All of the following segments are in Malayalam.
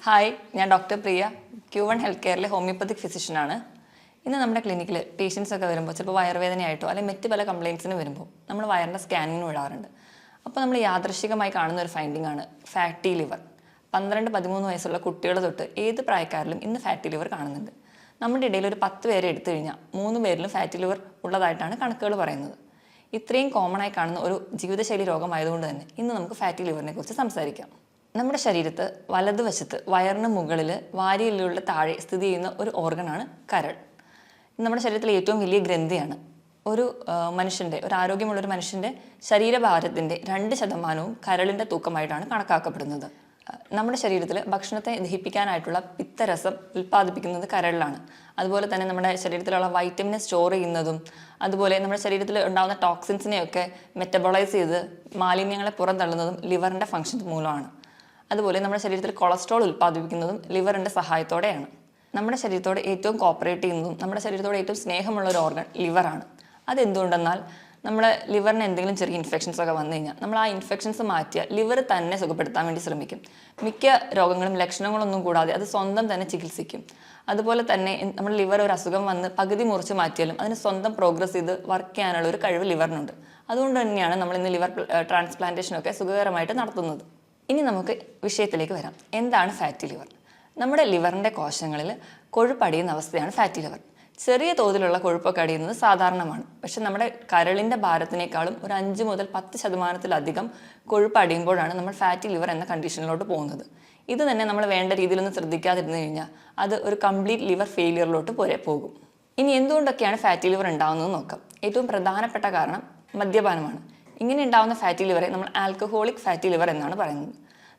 ഹായ്, ഞാൻ ഡോക്ടർ പ്രിയ, Q1 ഹെൽത്ത് കെയറിലെ ഹോമിയോപ്പത്തിക് ഫിസിഷ്യനാണ്. ഇന്ന് നമ്മുടെ ക്ലിനിക്കിൽ പേഷ്യൻസ് ഒക്കെ വരുമ്പോൾ ചിലപ്പോൾ വയറുവേദനയായിട്ടോ അല്ലെങ്കിൽ മറ്റ് പല കംപ്ലയിൻസിന് വരുമ്പോൾ നമ്മൾ വയറിൻ്റെ സ്കാനിങ്ങിന് വിടാറുണ്ട്. അപ്പോൾ നമ്മൾ യാദൃശ്ചികമായി കാണുന്ന ഒരു ഫൈൻഡിംഗ് ആണ് ഫാറ്റി ലിവർ. 12-13 വയസ്സുള്ള കുട്ടികൾ തൊട്ട് ഏത് പ്രായക്കാരിലും ഇന്ന് ഫാറ്റി ലിവർ കാണുന്നുണ്ട്. നമ്മുടെ ഇടയിൽ ഒരു 10 പേരെ എടുത്തു കഴിഞ്ഞാൽ 3 പേരിലും ഫാറ്റി ലിവർ ഉള്ളതായിട്ടാണ് കണക്കുകൾ പറയുന്നത്. ഇത്രയും കോമൺ ആയി കാണുന്ന ഒരു ജീവിതശൈലി രോഗമായതുകൊണ്ട് തന്നെ ഇന്ന് നമുക്ക് ഫാറ്റി ലിവറിനെ കുറിച്ച് സംസാരിക്കാം. നമ്മുടെ ശരീരത്ത് വലതുവശത്ത് വയറിന് മുകളിൽ വാരിയെല്ലുകളുടെ താഴെ സ്ഥിതി ചെയ്യുന്ന ഒരു ഓർഗനാണ് കരൾ. നമ്മുടെ ശരീരത്തിലെ ഏറ്റവും വലിയ ഗ്രന്ഥിയാണ്. ഒരു ആരോഗ്യമുള്ളൊരു മനുഷ്യൻ്റെ ശരീരഭാരത്തിൻ്റെ 2% കരളിൻ്റെ തൂക്കമായിട്ടാണ് കണക്കാക്കപ്പെടുന്നത്. നമ്മുടെ ശരീരത്തിൽ ഭക്ഷണത്തെ ദഹിപ്പിക്കാനായിട്ടുള്ള പിത്തരസം ഉൽപ്പാദിപ്പിക്കുന്നത് കരളിലാണ്. അതുപോലെ തന്നെ നമ്മുടെ ശരീരത്തിലുള്ള വൈറ്റമിനെ സ്റ്റോർ ചെയ്യുന്നതും അതുപോലെ നമ്മുടെ ശരീരത്തിൽ ഉണ്ടാകുന്ന ടോക്സിൻസിനെയൊക്കെ മെറ്റബോളൈസ് ചെയ്ത് മാലിന്യങ്ങളെ പുറന്തള്ളുന്നതും ലിവറിൻ്റെ ഫങ്ഷൻസ് മൂലമാണ്. അതുപോലെ നമ്മുടെ ശരീരത്തിൽ കൊളസ്ട്രോൾ ഉൽപ്പാദിപ്പിക്കുന്നതും ലിവറിൻ്റെ സഹായത്തോടെയാണ്. നമ്മുടെ ശരീരത്തോട് ഏറ്റവും കോപ്പറേറ്റ് ചെയ്യുന്നതും നമ്മുടെ ശരീരത്തോട് ഏറ്റവും സ്നേഹമുള്ള ഒരു ഓർഗൻ ലിവറാണ്. അതെന്തുകൊണ്ടെന്നാൽ നമ്മുടെ ലിവറിന് എന്തെങ്കിലും ചെറിയ ഇൻഫെക്ഷൻസ് ഒക്കെ വന്നു കഴിഞ്ഞാൽ നമ്മൾ ആ ഇൻഫെക്ഷൻസ് മാറ്റിയാൽ ലിവർ തന്നെ സുഖപ്പെടുത്താൻ വേണ്ടി ശ്രമിക്കും. മിക്ക രോഗങ്ങളും ലക്ഷണങ്ങളൊന്നും കൂടാതെ അത് സ്വന്തം തന്നെ ചികിത്സിക്കും. അതുപോലെ തന്നെ നമ്മുടെ ലിവർ ഒരു അസുഖം വന്ന് പകുതി മുറിച്ച് മാറ്റിയാലും അതിന് സ്വന്തം പ്രോഗ്രസ് ചെയ്ത് വർക്ക് ചെയ്യാനുള്ള ഒരു കഴിവ് ലിവറിനുണ്ട്. അതുകൊണ്ട് തന്നെയാണ് നമ്മൾ ഇന്ന് ലിവർ ട്രാൻസ്പ്ലാന്റേഷനൊക്കെ സുഖകരമായിട്ട് നടത്തുന്നത്. ഇനി നമുക്ക് വിഷയത്തിലേക്ക് വരാം. എന്താണ് ഫാറ്റി ലിവർ? നമ്മുടെ ലിവറിൻ്റെ കോശങ്ങളിൽ കൊഴുപ്പടിയുന്ന അവസ്ഥയാണ് ഫാറ്റി ലിവർ. ചെറിയ തോതിലുള്ള കൊഴുപ്പൊക്കെ അടിയുന്നത് സാധാരണമാണ്. പക്ഷെ നമ്മുടെ കരളിൻ്റെ ഭാരത്തിനേക്കാളും ഒരു 5-10% കൊഴുപ്പ് അടിയുമ്പോഴാണ് നമ്മൾ ഫാറ്റി ലിവർ എന്ന കണ്ടീഷനിലോട്ട് പോകുന്നത്. ഇത് തന്നെ നമ്മൾ വേണ്ട രീതിയിലൊന്നും ശ്രദ്ധിക്കാതിരുന്നു കഴിഞ്ഞാൽ അത് ഒരു കംപ്ലീറ്റ് ലിവർ ഫെയിലിയറിലോട്ട് പോകും. ഇനി എന്തുകൊണ്ടൊക്കെയാണ് ഫാറ്റി ലിവർ ഉണ്ടാകുന്നത് നോക്കാം. ഏറ്റവും പ്രധാനപ്പെട്ട കാരണം മദ്യപാനമാണ്. ഇങ്ങനെ ഉണ്ടാകുന്ന ഫാറ്റി ലിവറെ നമ്മൾ ആൽക്കഹോളിക് ഫാറ്റി ലിവർ എന്നാണ് പറയുന്നത്.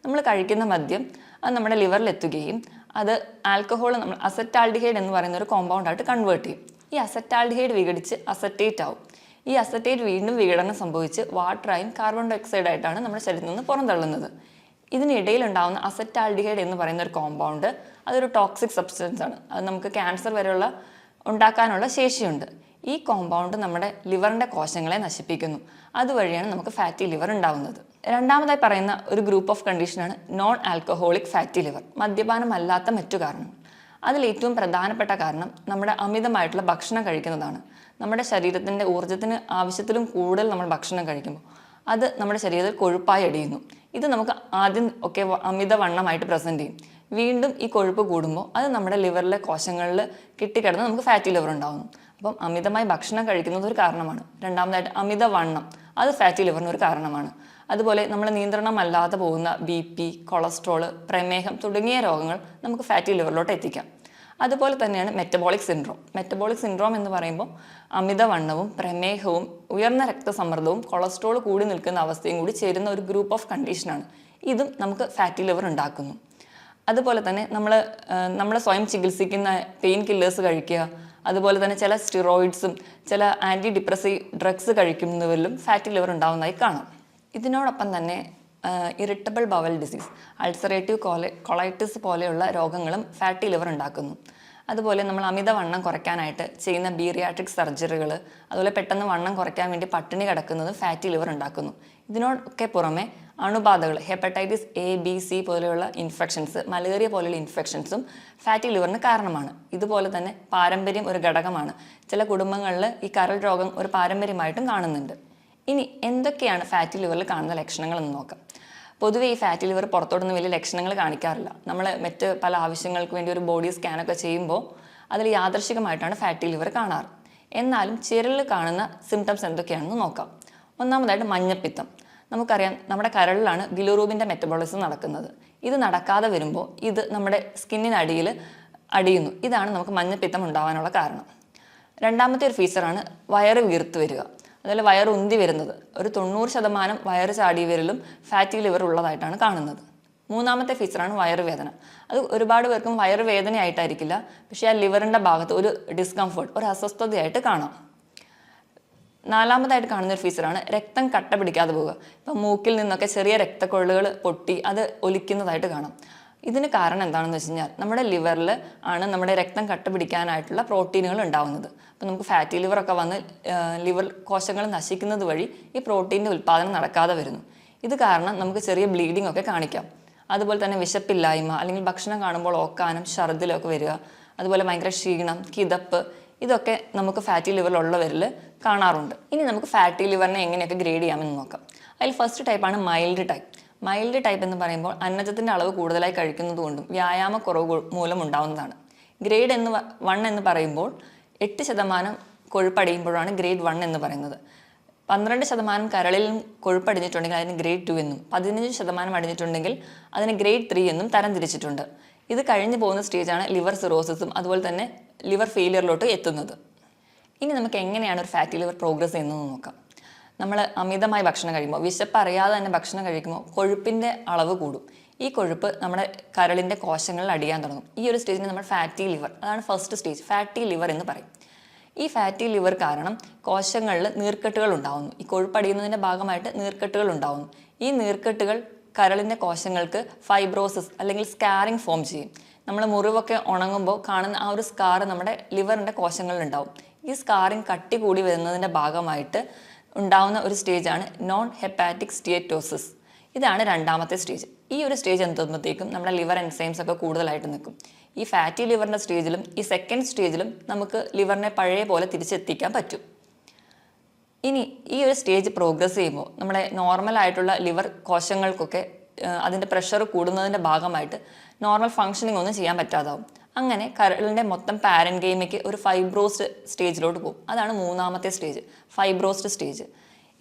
നമ്മൾ കഴിക്കുന്ന മദ്യം അത് നമ്മുടെ ലിവറിൽ എത്തുകയും അത് ആൽക്കഹോൾ നമ്മൾ അസറ്റാൽഡിഹൈഡ് എന്ന് പറയുന്ന ഒരു കോമ്പൗണ്ടായിട്ട് കൺവേർട്ട് ചെയ്യും. ഈ അസറ്റാൽഡിഹൈഡ് വിഘടിച്ച് അസറ്റേറ്റ് ആവും. ഈ അസറ്റേറ്റ് വീണ്ടും വിഘടനം സംഭവിച്ച് വാട്ടറായും കാർബൺ ഡൈ ഓക്സൈഡ് ആയിട്ടാണ് നമ്മുടെ ശരീരത്തിൽ നിന്ന് പുറന്തള്ളുന്നത്. ഇതിനിടയിൽ ഉണ്ടാകുന്ന അസറ്റാൽഡിഹൈഡ് എന്ന് പറയുന്ന ഒരു കോമ്പൗണ്ട് അതൊരു ടോക്സിക് സബ്സ്റ്റൻസ് ആണ്. അത് നമുക്ക് ക്യാൻസർ വരെയുള്ള ഉണ്ടാക്കാനുള്ള ശേഷിയുണ്ട്. ഈ കോമ്പൗണ്ട് നമ്മുടെ ലിവറിൻ്റെ കോശങ്ങളെ നശിപ്പിക്കുന്നു. അതുവഴിയാണ് നമുക്ക് ഫാറ്റി ലിവർ ഉണ്ടാവുന്നത്. രണ്ടാമതായി പറയുന്ന ഒരു ഗ്രൂപ്പ് ഓഫ് കണ്ടീഷനാണ് നോൺ ആൽക്കഹോളിക് ഫാറ്റി ലിവർ, മദ്യപാനമല്ലാത്ത മറ്റു കാരണങ്ങൾ. അതിൽ ഏറ്റവും പ്രധാനപ്പെട്ട കാരണം നമ്മുടെ അമിതമായിട്ടുള്ള ഭക്ഷണം കഴിക്കുന്നതാണ്. നമ്മുടെ ശരീരത്തിൻ്റെ ഊർജ്ജത്തിന് ആവശ്യത്തിലും കൂടുതൽ നമ്മൾ ഭക്ഷണം കഴിക്കുമ്പോൾ അത് നമ്മുടെ ശരീരത്തിൽ കൊഴുപ്പായി അടിയുന്നു. ഇത് നമുക്ക് ആദ്യം ഒക്കെ അമിതവണ്ണമായിട്ട് പ്രസൻറ്റ് ചെയ്യും. വീണ്ടും ഈ കൊഴുപ്പ് കൂടുമ്പോൾ അത് നമ്മുടെ ലിവറിലെ കോശങ്ങളിൽ കിട്ടിക്കിടന്ന് നമുക്ക് ഫാറ്റി ലിവർ ഉണ്ടാകുന്നു. അപ്പം അമിതമായി ഭക്ഷണം കഴിക്കുന്നത് ഒരു കാരണമാണ്. രണ്ടാമതായിട്ട് അമിതവണ്ണം അത് ഫാറ്റി ലിവറിന് ഒരു കാരണമാണ്. അതുപോലെ നമ്മൾ നിയന്ത്രണമല്ലാതെ പോകുന്ന BP, കൊളസ്ട്രോള്, പ്രമേഹം തുടങ്ങിയ രോഗങ്ങൾ നമുക്ക് ഫാറ്റി ലിവറിലോട്ട് എത്തിക്കാം. അതുപോലെ തന്നെയാണ് മെറ്റബോളിക് സിൻഡ്രോം. മെറ്റബോളിക് സിൻഡ്രോം എന്ന് പറയുമ്പോൾ അമിതവണ്ണവും പ്രമേഹവും ഉയർന്ന രക്തസമ്മർദ്ദവും കൊളസ്ട്രോൾ കൂടി നിൽക്കുന്ന അവസ്ഥയും കൂടി ചേരുന്ന ഒരു ഗ്രൂപ്പ് ഓഫ് കണ്ടീഷനാണ്. ഇതും നമുക്ക് ഫാറ്റി ലിവർ ഉണ്ടാക്കുന്നു. അതുപോലെ തന്നെ നമ്മൾ സ്വയം ചികിത്സിക്കുന്ന പെയിൻ കില്ലേഴ്സ് കഴിക്കുക, അതുപോലെ തന്നെ ചില സ്റ്റിറോയിഡ്സും ചില ആൻറ്റി ഡിപ്രസീവ് ഡ്രഗ്സ് കഴിക്കുന്നവരിലും ഫാറ്റി ലിവർ ഉണ്ടാകുന്നതായി കാണാം. ഇതിനോടൊപ്പം തന്നെ irritable bowel disease, ulcerative colitis പോലെയുള്ള രോഗങ്ങളും ഫാറ്റി ലിവർ ഉണ്ടാക്കുന്നു. അതുപോലെ നമ്മൾ അമിതവണ്ണം കുറയ്ക്കാനായിട്ട് ചെയ്യുന്ന ബീറിയാട്രിക് സർജറികൾ, അതുപോലെ പെട്ടെന്ന് വണ്ണം കുറയ്ക്കാൻ വേണ്ടി പട്ടിണി കിടക്കുന്നത് ഫാറ്റി ലിവർ ഉണ്ടാക്കുന്നു. ഇതിനൊക്കെ പുറമെ അണുബാധകൾ, ഹെപ്പറ്റൈറ്റിസ് A-B-C പോലെയുള്ള ഇൻഫെക്ഷൻസ്, മലേറിയ പോലെയുള്ള ഇൻഫെക്ഷൻസും ഫാറ്റി ലിവറിന് കാരണമാണ്. ഇതുപോലെ തന്നെ പാരമ്പര്യം ഒരു ഘടകമാണ്. ചില കുടുംബങ്ങളിൽ ഈ കരൾ രോഗം ഒരു പാരമ്പര്യമായിട്ടും കാണുന്നുണ്ട്. ഇനി എന്തൊക്കെയാണ് ഫാറ്റി ലിവറിൽ കാണുന്ന ലക്ഷണങ്ങൾ എന്ന് നോക്കാം. പൊതുവേ ഈ ഫാറ്റി ലിവർ പുറത്തോട്ടൊന്നും വലിയ ലക്ഷണങ്ങൾ കാണിക്കാറില്ല. നമ്മൾ മറ്റ് പല ആവശ്യങ്ങൾക്ക് വേണ്ടി ഒരു ബോഡി സ്കാനൊക്കെ ചെയ്യുമ്പോൾ അതിൽ യാദൃശ്ചികമായിട്ടാണ് ഫാറ്റി ലിവർ കാണാറ്. എന്നാലും ചിരലിൽ കാണുന്ന സിംറ്റംസ് എന്തൊക്കെയാണെന്ന് നോക്കാം. ഒന്നാമതായിട്ട് മഞ്ഞപ്പിത്തം. നമുക്കറിയാം നമ്മുടെ കരളിലാണ് ബിലിറൂബിൻ്റെ മെറ്റബോളിസം നടക്കുന്നത്. ഇത് നടക്കാതെ വരുമ്പോൾ ഇത് നമ്മുടെ സ്കിന്നിനടിയിൽ അടിയുന്നു. ഇതാണ് നമുക്ക് മഞ്ഞപ്പിത്തം ഉണ്ടാകാനുള്ള കാരണം. രണ്ടാമത്തെ ഒരു ഫീച്ചറാണ് വയറ് വീർത്ത് വരിക. അതുപോലെ വയറ് ഉന്തി വരുന്നത്. ഒരു 90% വയറ് ചാടി വരലും ഫാറ്റി ലിവർ ഉള്ളതായിട്ടാണ് കാണുന്നത്. മൂന്നാമത്തെ ഫീച്ചറാണ് വയറുവേദന. അത് ഒരുപാട് പേർക്കും വയറുവേദനയായിട്ടായിരിക്കില്ല, പക്ഷേ ആ ലിവറിൻ്റെ ഭാഗത്ത് ഒരു ഡിസ്കംഫർട്ട്, ഒരു അസ്വസ്ഥതയായിട്ട് കാണാം. നാലാമതായിട്ട് കാണുന്ന ഒരു ഫീച്ചറാണ് രക്തം കട്ട പിടിക്കാതെ പോവുക. ഇപ്പം മൂക്കിൽ നിന്നൊക്കെ ചെറിയ രക്തക്കൊള്ളുകൾ പൊട്ടി അത് ഒലിക്കുന്നതായിട്ട് കാണാം. ഇതിന് കാരണം എന്താണെന്ന് വെച്ച് കഴിഞ്ഞാൽ നമ്മുടെ ലിവറിൽ ആണ് നമ്മുടെ രക്തം കട്ട പിടിക്കാനായിട്ടുള്ള പ്രോട്ടീനുകൾ ഉണ്ടാവുന്നത്. അപ്പോൾ നമുക്ക് ഫാറ്റി ലിവറൊക്കെ വന്ന് ലിവർ കോശങ്ങൾ നശിക്കുന്നത് വഴി ഈ പ്രോട്ടീൻ്റെ ഉൽപ്പാദനം നടക്കാതെ വരുന്നു. ഇത് കാരണം നമുക്ക് ചെറിയ ബ്ലീഡിംഗ് ഒക്കെ കാണിക്കാം. അതുപോലെ തന്നെ വിശപ്പില്ലായ്മ അല്ലെങ്കിൽ ഭക്ഷണം കാണുമ്പോൾ ഓക്കാനം ഛർദിലൊക്കെ വരിക, അതുപോലെ ഭയങ്കര ക്ഷീണം, കിതപ്പ്, ഇതൊക്കെ നമുക്ക് ഫാറ്റി ലിവറിലുള്ളവരിൽ കാണാറുണ്ട്. ഇനി നമുക്ക് ഫാറ്റി ലിവറിനെ എങ്ങനെയൊക്കെ ഗ്രേഡ് ചെയ്യാമെന്ന് നോക്കാം. അതിൽ ഫസ്റ്റ് ടൈപ്പാണ് മൈൽഡ് ടൈപ്പ്. മൈൽഡ് ടൈപ്പ് എന്ന് പറയുമ്പോൾ അന്നജത്തിൻ്റെ അളവ് കൂടുതലായി കഴിക്കുന്നത് കൊണ്ടും വ്യായാമക്കുറവ് മൂലം ഉണ്ടാകുന്നതാണ്. ഗ്രേഡ് 1 എന്ന് പറയുമ്പോൾ 8% കൊഴുപ്പടിയുമ്പോഴാണ് ഗ്രേഡ് 1 എന്ന് പറയുന്നത്. 12% കരളിലും കൊഴുപ്പടിഞ്ഞിട്ടുണ്ടെങ്കിൽ അതിന് ഗ്രേഡ് 2 എന്നും 15% അടിഞ്ഞിട്ടുണ്ടെങ്കിൽ അതിന് ഗ്രേഡ് 3 എന്നും തരംതിരിച്ചിട്ടുണ്ട്. ഇത് കഴിഞ്ഞു പോകുന്ന സ്റ്റേജാണ് ലിവർ സിറോസിസും അതുപോലെ തന്നെ ലിവർ ഫെയിലിയറിലോട്ട് എത്തുന്നത്. ഇനി നമുക്ക് എങ്ങനെയാണ് ഒരു ഫാറ്റി ലിവർ പ്രോഗ്രസ് ചെയ്യുന്നതെന്ന് നോക്കാം. നമ്മൾ അമിതമായി ഭക്ഷണം കഴിക്കുമ്പോൾ, വിശപ്പ് അറിയാതെ തന്നെ ഭക്ഷണം കഴിക്കുമ്പോൾ കൊഴുപ്പിൻ്റെ അളവ് കൂടും. ഈ കൊഴുപ്പ് നമ്മുടെ കരളിൻ്റെ കോശങ്ങളിൽ അടിയാൻ തുടങ്ങും. ഈ ഒരു സ്റ്റേജിന് നമ്മൾ ഫാറ്റി ലിവർ, അതാണ് ഫസ്റ്റ് സ്റ്റേജ്, ഫാറ്റി ലിവർ എന്ന് പറയും. ഈ ഫാറ്റി ലിവർ കാരണം കോശങ്ങളിൽ നീർക്കെട്ടുകൾ ഉണ്ടാകുന്നു. ഈ കൊഴുപ്പടിയുന്നതിൻ്റെ ഭാഗമായിട്ട് നീർക്കെട്ടുകൾ ഉണ്ടാകുന്നു. ഈ നീർക്കെട്ടുകൾ കരളിൻ്റെ കോശങ്ങൾക്ക് ഫൈബ്രോസിസ് അല്ലെങ്കിൽ സ്കാറിങ് ഫോം ചെയ്യും. നമ്മൾ മുറിവൊക്കെ ഉണങ്ങുമ്പോൾ കാണുന്ന ആ ഒരു സ്കാർ നമ്മുടെ ലിവറിൻ്റെ കോശങ്ങളിലുണ്ടാവും. ഈ സ്കാറിങ് കട്ടി കൂടി വരുന്നതിൻ്റെ ഭാഗമായിട്ട് ഉണ്ടാവുന്ന ഒരു സ്റ്റേജാണ് നോൺ ഹെപ്പാറ്റിക് സ്റ്റീറ്റോസിസ്. ഇതാണ് രണ്ടാമത്തെ സ്റ്റേജ്. ഈ ഒരു സ്റ്റേജ് എത്തുമ്പോഴത്തേക്കും നമ്മുടെ ലിവർ എൻസൈംസ് ഒക്കെ കൂടുതലായിട്ട് നിൽക്കും. ഈ ഫാറ്റി ലിവറിൻ്റെ സ്റ്റേജിലും ഈ സെക്കൻഡ് സ്റ്റേജിലും നമുക്ക് ലിവറിനെ പഴയ പോലെ തിരിച്ചെത്തിക്കാൻ പറ്റും. ഇനി ഈ ഒരു സ്റ്റേജ് പ്രോഗ്രസ് ചെയ്യുമ്പോൾ നമ്മുടെ നോർമലായിട്ടുള്ള ലിവർ കോശങ്ങൾക്കൊക്കെ അതിൻ്റെ പ്രഷർ കൂടുന്നതിൻ്റെ ഭാഗമായിട്ട് നോർമൽ ഫങ്ഷനിങ് ഒന്നും ചെയ്യാൻ പറ്റാതാവും. അങ്ങനെ കരളിൻ്റെ മൊത്തം പാരൻകൈമയ്ക്ക് ഒരു ഫൈബ്രോസ്ഡ് സ്റ്റേജിലോട്ട് പോകും. അതാണ് മൂന്നാമത്തെ സ്റ്റേജ്, ഫൈബ്രോസ്ഡ് സ്റ്റേജ്.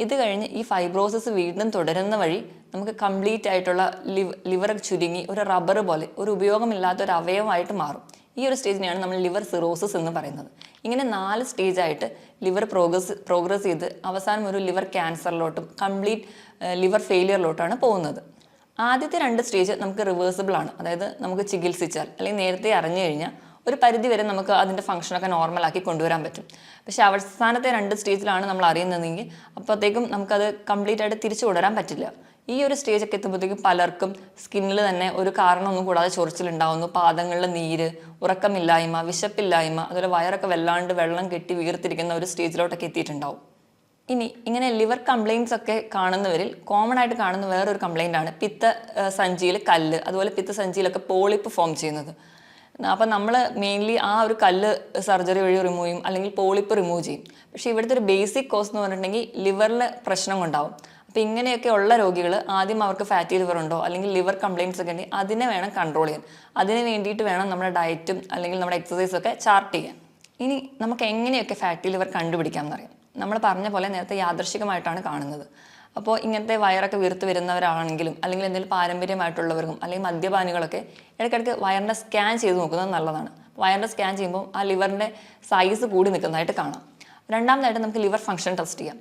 ഇത് കഴിഞ്ഞ് ഈ ഫൈബ്രോസിസ് വീണ്ടും തുടരുന്ന വഴി നമുക്ക് കംപ്ലീറ്റ് ആയിട്ടുള്ള ലിവർ ചുരുങ്ങി ഒരു റബ്ബർ പോലെ ഒരു ഉപയോഗമില്ലാത്ത ഒരു അവയവമായിട്ട് മാറും. ഈ ഒരു സ്റ്റേജിനെയാണ് നമ്മൾ ലിവർ സിറോസിസ് എന്ന് പറയുന്നത്. ഇങ്ങനെ 4 സ്റ്റേജായിട്ട് ലിവർ പ്രോഗ്രസ് ചെയ്ത് അവസാനം ഒരു ലിവർ ക്യാൻസറിലോട്ടും കംപ്ലീറ്റ് ലിവർ ഫെയിലിയറിലോട്ടാണ് പോകുന്നത്. ആദ്യത്തെ 2 സ്റ്റേജ് നമുക്ക് റിവേഴ്സിബിൾ ആണ്. അതായത് നമുക്ക് ചികിത്സിച്ചാൽ അല്ലെങ്കിൽ നേരത്തെ അറിഞ്ഞു കഴിഞ്ഞാൽ ഒരു പരിധി വരെ നമുക്ക് അതിൻ്റെ ഫംഗ്ഷനൊക്കെ നോർമലാക്കി കൊണ്ടുവരാൻ പറ്റും. പക്ഷേ അവസാനത്തെ 2 സ്റ്റേജിലാണ് നമ്മൾ അറിയുന്നതെങ്കിൽ അപ്പോഴത്തേക്കും നമുക്കത് കംപ്ലീറ്റ് ആയിട്ട് തിരിച്ചു കൊണ്ടുവരാൻ പറ്റില്ല. ഈ ഒരു സ്റ്റേജൊക്കെ എത്തുമ്പോഴത്തേക്കും പലർക്കും സ്കിന്നിൽ തന്നെ ഒരു കാരണമൊന്നും കൂടാതെ ചൊറിച്ചിലുണ്ടാവുന്നു, പാദങ്ങളിൽ നീര്, ഉറക്കമില്ലായ്മ, വിശപ്പില്ലായ്മ, അതുപോലെ വയറൊക്കെ വല്ലാണ്ട് വെള്ളം കെട്ടി വീർത്തിരിക്കുന്ന ഒരു സ്റ്റേജിലോട്ടൊക്കെ എത്തിയിട്ടുണ്ടാവും. ഇനി ഇങ്ങനെ ലിവർ കംപ്ലയിൻറ്റ്സ് ഒക്കെ കാണുന്നവരിൽ കോമൺ ആയിട്ട് കാണുന്ന വേറൊരു കംപ്ലയിൻ്റ് ആണ് പിത്തസഞ്ചിയിൽ കല്ല്, അതുപോലെ പിത്തസഞ്ചിയിലൊക്കെ പോളിപ്പ് ഫോം ചെയ്യുന്നത്. അപ്പം നമ്മൾ മെയിൻലി ആ ഒരു കല്ല് സർജറി വഴി റിമൂവ് ചെയ്യും, അല്ലെങ്കിൽ പോളിപ്പ് റിമൂവ് ചെയ്യും. പക്ഷേ ഇവിടുത്തെ ഒരു ബേസിക് കോസ് എന്ന് പറഞ്ഞിട്ടുണ്ടെങ്കിൽ ലിവറിൽ പ്രശ്നം ഉണ്ടാവും. അപ്പോൾ ഇങ്ങനെയൊക്കെ ഉള്ള രോഗികൾ ആദ്യം അവർക്ക് ഫാറ്റി ലിവർ ഉണ്ടോ അല്ലെങ്കിൽ ലിവർ കംപ്ലയിൻറ്റ്സ് ഒക്കെ ഉണ്ടെങ്കിൽ അതിനെ വേണം കൺട്രോൾ ചെയ്യാൻ. അതിന് വേണ്ടിയിട്ട് വേണം നമ്മുടെ ഡയറ്റും അല്ലെങ്കിൽ നമ്മുടെ എക്സസൈസൊക്കെ ചാർട്ട് ചെയ്യാൻ. ഇനി നമുക്ക് എങ്ങനെയൊക്കെ ഫാറ്റി ലിവർ കണ്ടുപിടിക്കാം എന്നറിയാം. നമ്മൾ പറഞ്ഞ പോലെ നേരത്തെ യാദൃശ്ചികമായിട്ടാണ് കാണുന്നത്. അപ്പോൾ ഇങ്ങനത്തെ വയറൊക്കെ വീർത്ത് വരുന്നവരാണെങ്കിലും അല്ലെങ്കിൽ എന്തെങ്കിലും പാരമ്പര്യമായിട്ടുള്ളവർക്കും അല്ലെങ്കിൽ മദ്യപാനികളൊക്കെ ഇടയ്ക്കിടയ്ക്ക് വയറിൻ്റെ സ്കാൻ ചെയ്ത് നോക്കുന്നത് നല്ലതാണ്. വയറിൻ്റെ സ്കാൻ ചെയ്യുമ്പോൾ ആ ലിവറിൻ്റെ സൈസ് കൂടി നിൽക്കുന്നതായിട്ട് കാണാം. രണ്ടാമതായിട്ട് നമുക്ക് ലിവർ ഫംഗ്ഷൻ ടെസ്റ്റ് ചെയ്യാം.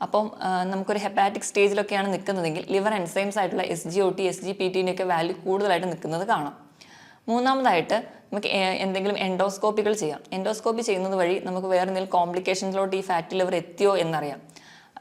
അപ്പം നമുക്കൊരു ഹെപ്പാറ്റിക് സ്റ്റേജിലൊക്കെയാണ് നിൽക്കുന്നതെങ്കിൽ ലിവർ എൻസൈംസ് ആയിട്ടുള്ള SGOT, SGPT-ൻ്റെയൊക്കെ വാല്യൂ കൂടുതലായിട്ട് നിൽക്കുന്നത് കാണാം. മൂന്നാമതായിട്ട് നമുക്ക് എന്തെങ്കിലും എൻഡോസ്കോപ്പികൾ ചെയ്യാം. എൻഡോസ്കോപ്പി ചെയ്യുന്നത് വഴി നമുക്ക് വേറെ എന്തെങ്കിലും കോംപ്ലിക്കേഷൻസിലോട്ട് ഈ ഫാറ്റി ലിവർ എത്തിയോ എന്നറിയാം.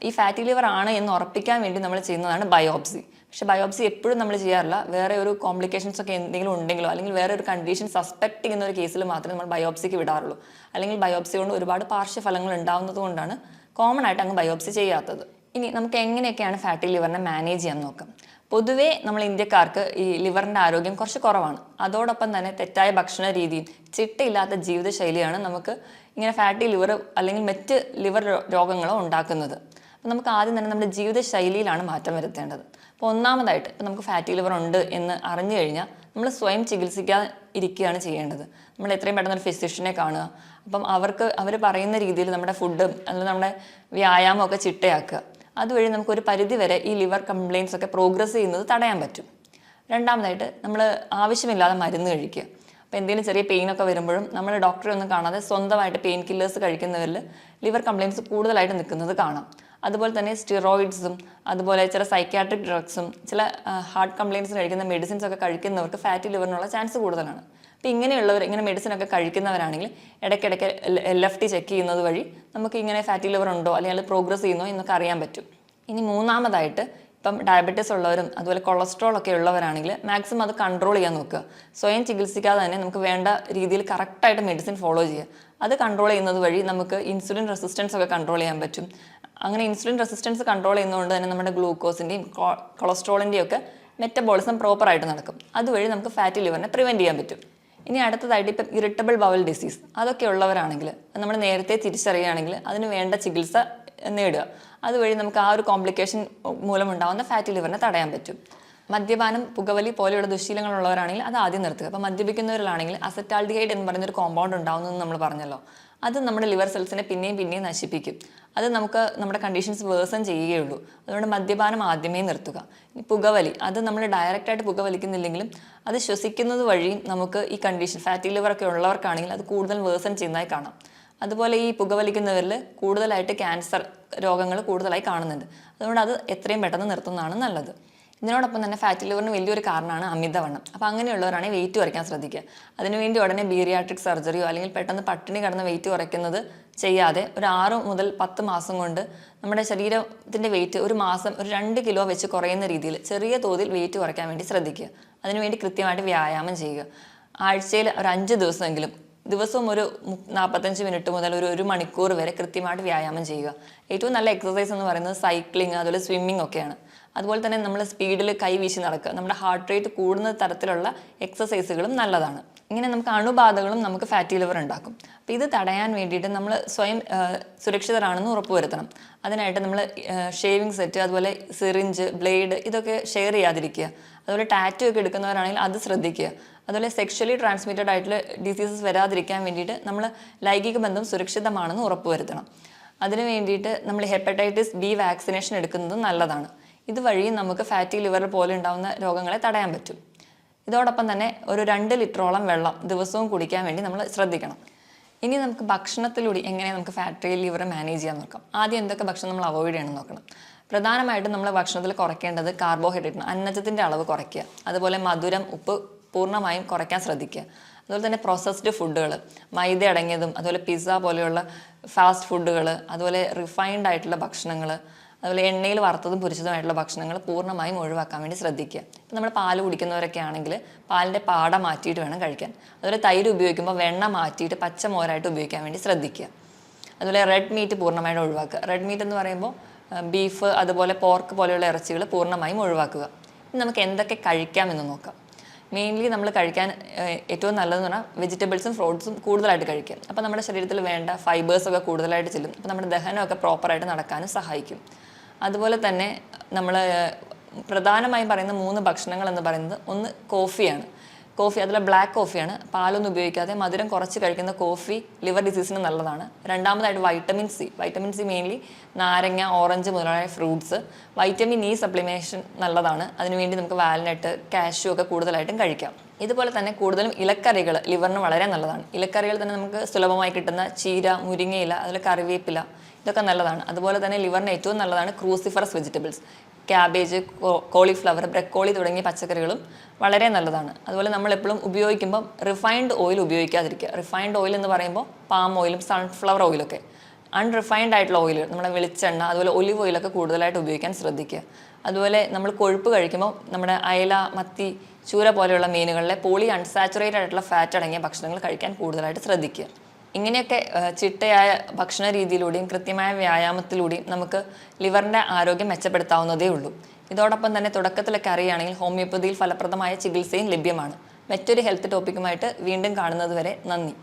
ഈ ഫാറ്റി ലിവർ ആണ് എന്ന് ഉറപ്പിക്കാൻ വേണ്ടി നമ്മൾ ചെയ്യുന്നതാണ് ബയോപ്സി. പക്ഷേ ബയോപ്സി എപ്പോഴും നമ്മൾ ചെയ്യാറില്ല. വേറെ ഒരു കോംപ്ലിക്കേഷൻസ് ഒക്കെ എന്തെങ്കിലും ഉണ്ടെങ്കിലോ അല്ലെങ്കിൽ വേറെ ഒരു കണ്ടീഷൻ സസ്പെക്ട് ചെയ്യുന്ന ഒരു കേസിൽ മാത്രമേ നമ്മൾ ബയോപ്സിക്ക് വിടാറുള്ളൂ. അല്ലെങ്കിൽ ബയോപ്സി കൊണ്ട് ഒരുപാട് പാർശ്വഫലങ്ങൾ ഉണ്ടാകുന്നത് കൊണ്ടാണ് കോമൺ ആയിട്ട് അങ്ങ് ബയോപ്സി ചെയ്യാത്തത്. ഇനി നമുക്ക് എങ്ങനെയൊക്കെയാണ് ഫാറ്റി ലിവറിനെ മാനേജ് ചെയ്യാൻ നോക്കാം. പൊതുവേ നമ്മൾ ഇന്ത്യക്കാർക്ക് ഈ ലിവറിൻ്റെ ആരോഗ്യം കുറച്ച് കുറവാണ്. അതോടൊപ്പം തന്നെ തെറ്റായ ഭക്ഷണ രീതിയും ചിട്ടയില്ലാത്ത ജീവിതശൈലിയാണ് നമുക്ക് ഇങ്ങനെ ഫാറ്റി ലിവർ അല്ലെങ്കിൽ മറ്റ് ലിവർ രോഗങ്ങളോ ഉണ്ടാക്കുന്നത്. അപ്പോൾ നമുക്ക് ആദ്യം തന്നെ നമ്മുടെ ജീവിതശൈലിയിലാണ് മാറ്റം വരുത്തേണ്ടത്. അപ്പോൾ ഒന്നാമതായിട്ട് നമുക്ക് ഫാറ്റി ലിവർ ഉണ്ട് എന്ന് അറിഞ്ഞു കഴിഞ്ഞാൽ നമ്മൾ സ്വയം ചികിത്സിക്കാൻ ഇരിക്കുകയാണ് ചെയ്യേണ്ടത്. നമ്മൾ എത്രയും പെട്ടെന്ന് ഒരു ഫിസിഷ്യനെ കാണുക. അപ്പം അവർ പറയുന്ന രീതിയിൽ നമ്മുടെ ഫുഡ് അല്ലെങ്കിൽ നമ്മുടെ വ്യായാമമൊക്കെ ചിട്ടയാക്കുക. അതുവഴി നമുക്കൊരു പരിധി വരെ ഈ ലിവർ കംപ്ലയിൻറ്റ്സ് ഒക്കെ പ്രോഗ്രസ് ചെയ്യുന്നത് തടയാൻ പറ്റും. രണ്ടാമതായിട്ട് നമ്മൾ ആവശ്യമില്ലാതെ മരുന്ന് കഴിക്കുക. അപ്പോൾ എന്തെങ്കിലും ചെറിയ പെയിനൊക്കെ വരുമ്പോഴും നമ്മൾ ഡോക്ടറെ ഒന്നും കാണാതെ സ്വന്തമായിട്ട് പെയിൻ കില്ലേഴ്സ് കഴിക്കുന്നവരിൽ ലിവർ കംപ്ലയിൻറ്റ്സ് കൂടുതലായിട്ട് നിൽക്കുന്നത് കാണാം. അതുപോലെ തന്നെ സ്റ്റിറോയിഡ്സും അതുപോലെ ചില സൈക്യാട്രിക് ഡ്രഗ്സും ചില ഹാർട്ട് കംപ്ലയിൻറ്റ്സ് കഴിക്കുന്ന മെഡിസിൻസ് ഒക്കെ കഴിക്കുന്നവർക്ക് ഫാറ്റി ലിവറിനുള്ള ചാൻസ് കൂടുതലാണ്. അപ്പോൾ ഇങ്ങനെയുള്ളവർ ഇങ്ങനെ മെഡിസിനൊക്കെ കഴിക്കുന്നവരാണെങ്കിൽ ഇടയ്ക്കിടയ്ക്ക് LFT ചെക്ക് ചെയ്യുന്നത് വഴി നമുക്ക് ഇങ്ങനെ ഫാറ്റി ലിവർ ഉണ്ടോ അല്ലെങ്കിൽ പ്രോഗ്രസ് ചെയ്യുന്നോ എന്നൊക്കെ അറിയാൻ പറ്റും. ഇനി മൂന്നാമതായിട്ട് ഇപ്പം ഡയബറ്റീസ് ഉള്ളവരും അതുപോലെ കൊളസ്ട്രോൾ ഒക്കെ ഉള്ളവരാണെങ്കിൽ മാക്സിമം അത് കൺട്രോൾ ചെയ്യാൻ നോക്കുക. സ്വയം ചികിത്സിക്കാതെ തന്നെ നമുക്ക് വേണ്ട രീതിയിൽ കറക്റ്റായിട്ട് മെഡിസിൻ ഫോളോ ചെയ്യുക. അത് കൺട്രോൾ ചെയ്യുന്നത് വഴി നമുക്ക് ഇൻസുലിൻ റെസിസ്റ്റൻസ് ഒക്കെ കൺട്രോൾ ചെയ്യാൻ പറ്റും. അങ്ങനെ ഇൻസുലിൻ റെസിസ്റ്റൻസ് കൺട്രോൾ ചെയ്യുന്നതുകൊണ്ട് തന്നെ നമ്മുടെ ഗ്ലൂക്കോസിൻ്റെയും കൊളസ്ട്രോളിൻ്റെയും ഒക്കെ മെറ്റബോളിസം പ്രോപ്പറായിട്ട് നടക്കും. അതുവഴി നമുക്ക് ഫാറ്റി ലിവറിനെ പ്രിവെൻറ്റ് ചെയ്യാൻ പറ്റും. ഇനി അടുത്തതായിട്ട് ഇപ്പം ഇറിറ്റബിൾ ബവൽ ഡിസീസ് അതൊക്കെ ഉള്ളവരാണെങ്കിൽ നമ്മൾ നേരത്തെ തിരിച്ചറിയുകയാണെങ്കിൽ അതിന് വേണ്ട ചികിത്സ നേടുക. അതുവഴി നമുക്ക് ആ ഒരു കോംപ്ലിക്കേഷൻ മൂലമുണ്ടാകുന്ന ഫാറ്റി ലിവറിനെ തടയാൻ പറ്റും. മദ്യപാനം, പുകവലി പോലെയുള്ള ദുശ്ശീലങ്ങളുള്ളവരാണെങ്കിൽ അത് ആദ്യം നിർത്തുക. അപ്പോൾ മദ്യപിക്കുന്നവരിലാണെങ്കിൽ അസറ്റാൽഡിഹൈഡ് എന്ന് പറയുന്നൊരു കോമ്പൗണ്ട് ഉണ്ടാകുന്നതെന്ന് നമ്മൾ പറഞ്ഞല്ലോ, അത് നമ്മുടെ ലിവർ സെൽസിനെ പിന്നെയും നശിപ്പിക്കും. അത് നമുക്ക് നമ്മുടെ കണ്ടീഷൻസ് വേഴ്സൺ ചെയ്യുകയുള്ളൂ. അതുകൊണ്ട് മദ്യപാനം ആദ്യമേ നിർത്തുക. ഇനി പുകവലി, അത് നമ്മൾ ഡയറക്റ്റായിട്ട് പുകവലിക്കുന്നില്ലെങ്കിലും അത് ശ്വസിക്കുന്നത് വഴിയും നമുക്ക് ഈ കണ്ടീഷൻ ഫാറ്റി ലിവറൊക്കെ ഉള്ളവർക്കാണെങ്കിൽ അത് കൂടുതൽ വേഴ്സൺ ചെയ്യുന്നതായി കാണാം. അതുപോലെ ഈ പുകവലിക്കുന്നവരിൽ കൂടുതലായിട്ട് ക്യാൻസർ രോഗങ്ങൾ കൂടുതലായി കാണുന്നുണ്ട്. അതുകൊണ്ട് അത് എത്രയും പെട്ടെന്ന് നിർത്തുന്നതാണ് നല്ലത്. ഇതിനോടൊപ്പം തന്നെ ഫാറ്റി ലിവറിന് വലിയൊരു കാരണമാണ് അമിതവണ്ണം. അപ്പോൾ അങ്ങനെയുള്ളവരാണെങ്കിൽ വെയിറ്റ് കുറയ്ക്കാൻ ശ്രദ്ധിക്കുക. അതിനുവേണ്ടി ഉടനെ ബീറിയാട്രിക് സർജറിയോ അല്ലെങ്കിൽ പെട്ടെന്ന് പട്ടിണി കിടന്ന് വെയിറ്റ് കുറയ്ക്കുന്നത് ചെയ്യാതെ ഒരു 6 മുതൽ 10 മാസം കൊണ്ട് നമ്മുടെ ശരീരത്തിൻ്റെ വെയിറ്റ് ഒരു മാസം ഒരു 2 കിലോ വെച്ച് കുറയുന്ന രീതിയിൽ ചെറിയ തോതിൽ വെയിറ്റ് കുറയ്ക്കാൻ വേണ്ടി ശ്രദ്ധിക്കുക. അതിനുവേണ്ടി കൃത്യമായിട്ട് വ്യായാമം ചെയ്യുക. ആഴ്ചയിൽ ഒരു 5 ദിവസമെങ്കിലും ദിവസവും ഒരു 45 മിനിറ്റ് മുതൽ ഒരു മണിക്കൂർ വരെ കൃത്യമായിട്ട് വ്യായാമം ചെയ്യുക. ഏറ്റവും നല്ല എക്സസൈസ് എന്ന് പറയുന്നത് സൈക്ലിംഗ്, അതുപോലെ സ്വിമ്മിംഗ് ഒക്കെയാണ്. അതുപോലെ തന്നെ നമ്മൾ സ്പീഡിൽ കൈ വീശി നടക്കുക, നമ്മുടെ ഹാർട്ട് റേറ്റ് കൂടുന്ന തരത്തിലുള്ള എക്സസൈസുകളും നല്ലതാണ്. ഇങ്ങനെ നമുക്ക് അണുബാധകളും നമുക്ക് ഫാറ്റി ലിവർ ഉണ്ടാക്കും. അപ്പോൾ ഇത് തടയാൻ വേണ്ടിയിട്ട് നമ്മൾ സ്വയം സുരക്ഷിതരാണെന്ന് ഉറപ്പുവരുത്തണം. അതിനായിട്ട് നമ്മൾ ഷേവിങ് സെറ്റ്, അതുപോലെ സിറിഞ്ച്, ബ്ലേഡ് ഇതൊക്കെ ഷെയർ ചെയ്യാതിരിക്കുക. അതുപോലെ ടാറ്റു ഒക്കെ എടുക്കുന്നവരാണെങ്കിൽ അത് ശ്രദ്ധിക്കുക. അതുപോലെ സെക്ഷലി ട്രാൻസ്മിറ്റഡ് ആയിട്ടുള്ള ഡിസീസസ് വരാതിരിക്കാൻ വേണ്ടിയിട്ട് നമ്മൾ ലൈംഗിക ബന്ധം സുരക്ഷിതമാണെന്ന് ഉറപ്പുവരുത്തണം. അതിന് വേണ്ടിയിട്ട് നമ്മൾ ഹെപ്പറ്റൈറ്റിസ് ബി വാക്സിനേഷൻ എടുക്കുന്നത് നല്ലതാണ്. ഇതുവഴി നമുക്ക് ഫാറ്റി ലിവർ പോലെ ഉണ്ടാകുന്ന രോഗങ്ങളെ തടയാൻ പറ്റും. ഇതോടൊപ്പം തന്നെ ഒരു 2 ലിറ്ററോളം വെള്ളം ദിവസവും കുടിക്കാൻ വേണ്ടി നമ്മൾ ശ്രദ്ധിക്കണം. ഇനി നമുക്ക് ഭക്ഷണത്തിലൂടെ എങ്ങനെ നമുക്ക് ഫാറ്റി ലിവർ മാനേജ് ചെയ്യാൻ നോക്കാം. ആദ്യം എന്തൊക്കെ ഭക്ഷണം നമ്മൾ അവോയ്ഡ് ചെയ്യണം നോക്കണം. പ്രധാനമായിട്ടും നമ്മൾ ഭക്ഷണത്തിൽ കുറയ്ക്കേണ്ടത് കാർബോഹൈഡ്രേറ്റ്, അന്നജത്തിൻ്റെ അളവ് കുറയ്ക്കുക. അതുപോലെ മധുരം, ഉപ്പ് പൂർണ്ണമായും കുറയ്ക്കാൻ ശ്രദ്ധിക്കുക. അതുപോലെ തന്നെ പ്രോസസ്ഡ് ഫുഡുകൾ, മൈദ അടങ്ങിയതും അതുപോലെ പിസ്സ പോലെയുള്ള ഫാസ്റ്റ് ഫുഡുകൾ, അതുപോലെ റിഫൈൻഡ് ആയിട്ടുള്ള ഭക്ഷണങ്ങൾ, അതുപോലെ എണ്ണയിൽ വറുത്തതും പൊരിച്ചതുമായിട്ടുള്ള ഭക്ഷണങ്ങൾ പൂർണ്ണമായും ഒഴിവാക്കാൻ വേണ്ടി ശ്രദ്ധിക്കുക. ഇപ്പം നമ്മൾ പാല് കുടിക്കുന്നവരൊക്കെ ആണെങ്കിൽ പാലിൻ്റെ പാട മാറ്റിയിട്ട് വേണം കഴിക്കാൻ. അതുപോലെ തൈര് ഉപയോഗിക്കുമ്പോൾ വെണ്ണ മാറ്റിയിട്ട് പച്ചമോരായിട്ട് ഉപയോഗിക്കാൻ വേണ്ടി ശ്രദ്ധിക്കുക. അതുപോലെ റെഡ് മീറ്റ് പൂർണ്ണമായിട്ട് ഒഴിവാക്കുക. റെഡ് മീറ്റ് എന്ന് പറയുമ്പോൾ ബീഫ്, അതുപോലെ പോർക്ക് പോലെയുള്ള ഇറച്ചികൾ പൂർണ്ണമായും ഒഴിവാക്കുക. ഇനി നമുക്ക് എന്തൊക്കെ കഴിക്കാമെന്ന് നോക്കാം. മെയിൻലി നമ്മൾ കഴിക്കാൻ ഏറ്റവും നല്ലതെന്ന് പറഞ്ഞാൽ വെജിറ്റബിൾസും ഫ്രൂട്ട്സും കൂടുതലായിട്ട് കഴിക്കുക. അപ്പോൾ നമ്മുടെ ശരീരത്തിൽ വേണ്ട ഫൈബേഴ്സൊക്കെ കൂടുതലായിട്ട് ചെല്ലും. അപ്പോൾ നമ്മുടെ ദഹനമൊക്കെ പ്രോപ്പറായിട്ട് നടക്കാനും സഹായിക്കും. അതുപോലെ തന്നെ നമ്മൾ പ്രധാനമായും പറയുന്ന 3 ഭക്ഷണങ്ങൾ എന്ന് പറയുന്നത് ഒന്ന് കോഫിയാണ്. കോഫി, അതിൽ ബ്ലാക്ക് കോഫിയാണ്. പാലൊന്നും ഉപയോഗിക്കാതെ മധുരം കുറച്ച് കഴിക്കുന്ന കോഫി ലിവർ ഡിസീസിന് നല്ലതാണ്. രണ്ടാമതായിട്ട് വൈറ്റമിൻ സി മെയിൻലി നാരങ്ങ, ഓറഞ്ച് മുതലായ ഫ്രൂട്ട്സ്. വൈറ്റമിൻ ഇ സപ്ലിമേഷൻ നല്ലതാണ്. അതിനുവേണ്ടി നമുക്ക് വാൽനട്ട്, കാഷ്യൂ ഒക്കെ കൂടുതലായിട്ടും കഴിക്കാം. ഇതുപോലെ തന്നെ കൂടുതലും ഇലക്കറികൾ ലിവറിന് വളരെ നല്ലതാണ്. ഇലക്കറികൾ തന്നെ നമുക്ക് സുലഭമായി കിട്ടുന്ന ചീര, മുരിങ്ങയില, അതുപോലെ കറിവേപ്പില ഇതൊക്കെ നല്ലതാണ്. അതുപോലെ തന്നെ ലിവറിന് ഏറ്റവും നല്ലതാണ് cruciferous vegetables, cabbage, cauliflower, broccoli തുടങ്ങിയ പച്ചക്കറികളും വളരെ നല്ലതാണ്. അതുപോലെ നമ്മളെപ്പോഴും ഉപയോഗിക്കുമ്പം റിഫൈൻഡ് ഓയിൽ ഉപയോഗിക്കാതിരിക്കുക. റിഫൈൻഡ് ഓയിൽ എന്ന് പറയുമ്പോൾ പാം ഓയിലും സൺഫ്ലവർ ഓയിലൊക്കെ. അൺറിഫൈൻഡ് ആയിട്ടുള്ള ഓയിലുകൾ, നമ്മുടെ വെളിച്ചെണ്ണ, അതുപോലെ ഒലിവ് ഓയിലൊക്കെ കൂടുതലായിട്ട് ഉപയോഗിക്കാൻ ശ്രദ്ധിക്കുക. അതുപോലെ നമ്മൾ കൊഴുപ്പ് കഴിക്കുമ്പോൾ നമ്മുടെ അയല, മത്തി, ചൂര പോലെയുള്ള മീനുകളിലെ പോളി അൺസാച്ചുറേറ്റഡ് ആയിട്ടുള്ള ഫാറ്റ് അടങ്ങിയ ഭക്ഷണങ്ങൾ കഴിക്കാൻ കൂടുതലായിട്ട് ശ്രദ്ധിക്കുക. ഇങ്ങനെയൊക്കെ ചിട്ടയായ ഭക്ഷണ രീതിയിലൂടെയും കൃത്യമായ വ്യായാമത്തിലൂടെയും നമുക്ക് ലിവറിൻ്റെ ആരോഗ്യം മെച്ചപ്പെടുത്താവുന്നതേ ഉള്ളൂ. ഇതോടൊപ്പം തന്നെ തുടക്കത്തിലൊക്കെ അറിയുകയാണെങ്കിൽ ഹോമിയോപ്പതിയിൽ ഫലപ്രദമായ ചികിത്സയും ലഭ്യമാണ്. മറ്റൊരു ഹെൽത്ത് ടോപ്പിക്കുമായിട്ട് വീണ്ടും കാണുന്നത് വരെ നന്ദി.